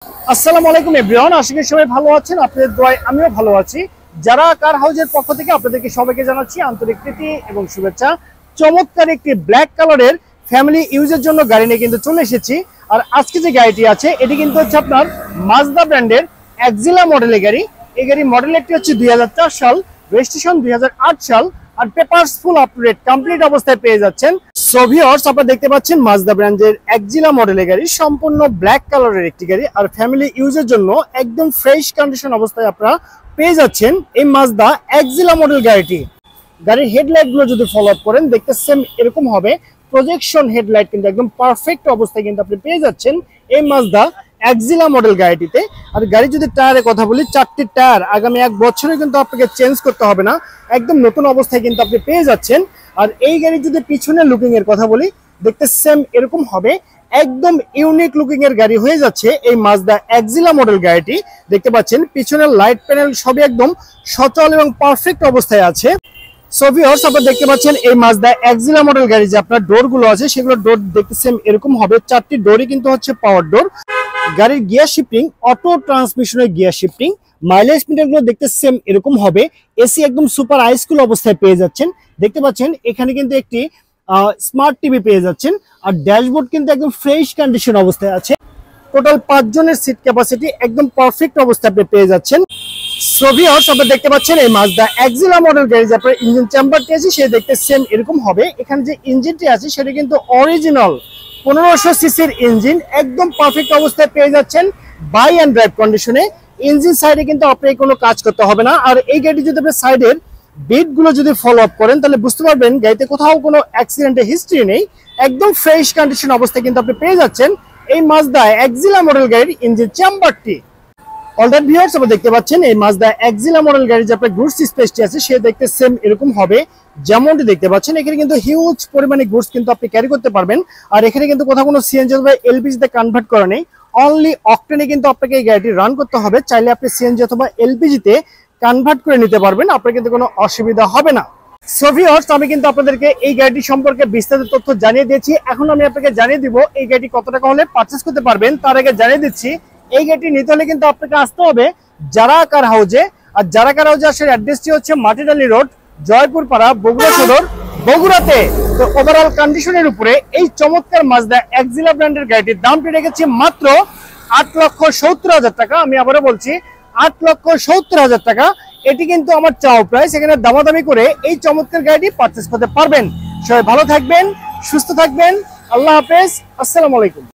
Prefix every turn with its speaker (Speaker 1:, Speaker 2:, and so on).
Speaker 1: আসসালামু আলাইকুম এভরিওয়ান, আশা করি সবাই ভালো আছেন। আপনাদের দোয়ায় আমিও ভালো আছি। যারা কার হাউজের পক্ষ থেকে আপনাদেরকে সবাইকে জানাচ্ছি আন্তরিক প্রীতি এবং শুভেচ্ছা। চমৎকার একটি ব্ল্যাক কালারের ফ্যামিলি ইউজের জন্য গাড়ি নিয়ে কিন্তু চলে এসেছি। আর আজকে যে গাড়িটি আছে এটি কিন্তু হচ্ছে আপনার মাজদা ব্র্যান্ডের এক্সিলা মডেলের গাড়ি। এই গাড়ির মডেলটি হচ্ছে 2004 সাল, রেজিস্ট্রেশন 2008 সাল, আর papers full up to date complete অবস্থায় পেয়ে যাচ্ছেন। সো ভিউয়ার্স, আপনারা দেখতে পাচ্ছেন মাজদা ব্র্যান্ডের এক্সিলা মডেলের গাড়ি, সম্পূর্ণ ব্ল্যাক কালারের একটি গাড়ি, আর ফ্যামিলি ইউজের জন্য একদম ফ্রেশ কন্ডিশন অবস্থায় আপনারা পেয়ে যাচ্ছেন এই মাজদা এক্সিলা মডেল গাড়িটি। গাড়ির হেডলাইট গুলো যদি ফলো আপ করেন দেখতে সেম এরকম হবে। প্রজেকশন হেডলাইট কিন্তু একদম পারফেক্ট অবস্থায় কিন্তু আপনি পেয়ে যাচ্ছেন এই মাজদা এক্সিলা মডেল গাড়িটিতে। আর গাড়ি যদি টায়ারের কথা বলি, 4টি টায়ার আগামী 1 বছরে কিন্তু আপনাকে চেঞ্জ করতে হবে না, একদম নতুন অবস্থায় কিন্তু আপনি পেয়ে যাচ্ছেন। আর এই গাড়ির যদি পিছনের লুকিং এর কথা বলি দেখতে সেম এরকম হবে, একদম ইউনিক লুকিং এর গাড়ি হয়ে যাচ্ছে এই মাজদা এক্সিলা মডেল গাড়িটি। দেখতে পাচ্ছেন পিছনের লাইট প্যানেল সবই একদম সচল এবং পারফেক্ট অবস্থায় আছে। সো ভিউয়ার্স, আপনারা দেখতে পাচ্ছেন এই মাজদা এক্সিলা মডেল গাড়ি যে আপনার ডোর গুলো আছে সেগুলো ডোর দেখতে সেম এরকম হবে। 4টি ডোরই কিন্তু হচ্ছে পাওয়ার ডোর। গাড়ির গিয়ার শিফটিং অটো ট্রান্সমিশনের গিয়ার শিফটিং। মাইলেজ মিটার গুলো দেখতে সেম এরকম হবে। এসি একদম সুপার হাইস্কুল অবস্থায় পেয়ে যাচ্ছেন। দেখতে পাচ্ছেন এখানে কিন্তু একটি স্মার্ট টিভি পেয়ে যাচ্ছেন। আর ড্যাশবোর্ড কিন্তু একদম ফ্রেশ কন্ডিশন অবস্থায় আছে। টোটাল 5 জনের সিট ক্যাপাসিটি একদম পারফেক্ট অবস্থায় আপনি পেয়ে যাচ্ছেন। সো ভিউয়ার্স, আপনারা দেখতে পাচ্ছেন এই মাজদা এক্সিলা মডেল গাড়ি যে আপনার ইঞ্জিন চেম্বারটি আছে সে দেখতে সেম এরকম হবে। এখানে যে ইঞ্জিনটি আছে সেটা কিন্তু অরিজিনাল 1500 সিসির ইঞ্জিন, একদম পারফেক্ট অবস্থায় পেয়ে যাচ্ছেন বাই অ্যান্ড ড্রাইভ কন্ডিশনে। ইঞ্জিন সাইডে কিন্তু আপনাকে কোনো কাজ করতে হবে না। আর এই গাড়ি যদি আপনি সাইডের বিট গুলো যদি ফলো আপ করেন তাহলে বুঝতে পারবেন গাড়িতে কোথাও কোনো অ্যাক্সিডেন্টের হিস্ট্রি নেই, একদম ফ্রেশ কন্ডিশন অবস্থায় কিন্তু আপনি পেয়ে যাচ্ছেন এই মাজদা এক্সিলা মডেল গাড়ির ইঞ্জিন চেম্বারটি। অলরাইট ভিউয়ার্স, আপনারা দেখতে পাচ্ছেন এই মাজদা এক্সিলা মডেল গাড়ি যে আপনার গুডস স্পেসটি আছে সে দেখতে সেম এরকম হবে। যেমনটি দেখতে পাচ্ছেন এখানে কিন্তু হিউজ পরিমাণে গুডস কিন্তু আপনি ক্যারি করতে পারবেন। আর এখানে কিন্তু কোথাও কোনো সিএনজি অথবা এলপিজি তে কনভার্ট করা নেই, অনলি অকটেনে কিন্তু আপনাকে এই গাড়িটি রান করতে হবে। চাইলে আপনি সিএনজি অথবা এলপিজি তে কনভার্ট করে নিতে পারবেন, আপনার কিন্তু কোনো অসুবিধা হবে না। সো ভিউয়ার্স, আমি কিন্তু আপনাদেরকে এই গাড়িটি সম্পর্কে বিস্তারিত তথ্য জানিয়ে দিয়েছি। এখন আমি আপনাকে জানিয়ে দিব এই গাড়িটি কত টাকা হলে পারচেজ করতে পারবেন। তার আগে জানিয়ে দিচ্ছি এই গাড়িটি নিতে হলে কিন্তু আপনাকে আসতে হবে যারা কার হাউজে। আর যারা কার হাউজে আসার অ্যাড্রেসটি হচ্ছে মাটিডালি রোড, জয়পুর পাড়া, বগুড়া সদর, বগুড়াতে। তো ওভারঅল কন্ডিশনের উপরে এই চমৎকার মাজদা এক্সিলা ব্র্যান্ডের গাড়িটির দামটি রেখেছি মাত্র 8,70,000 টাকা। আমি আবারও বলছি 8,70,000 টাকা। এটি কিন্তু আমার চাও প্রাইস, এখানে দামাদামি করে এই চমৎকার গাড়িটি পারচেজ করতে পারবেন। সবাই ভালো থাকবেন, সুস্থ থাকবেন। আল্লাহ হাফেজ, আসসালামু আলাইকুম।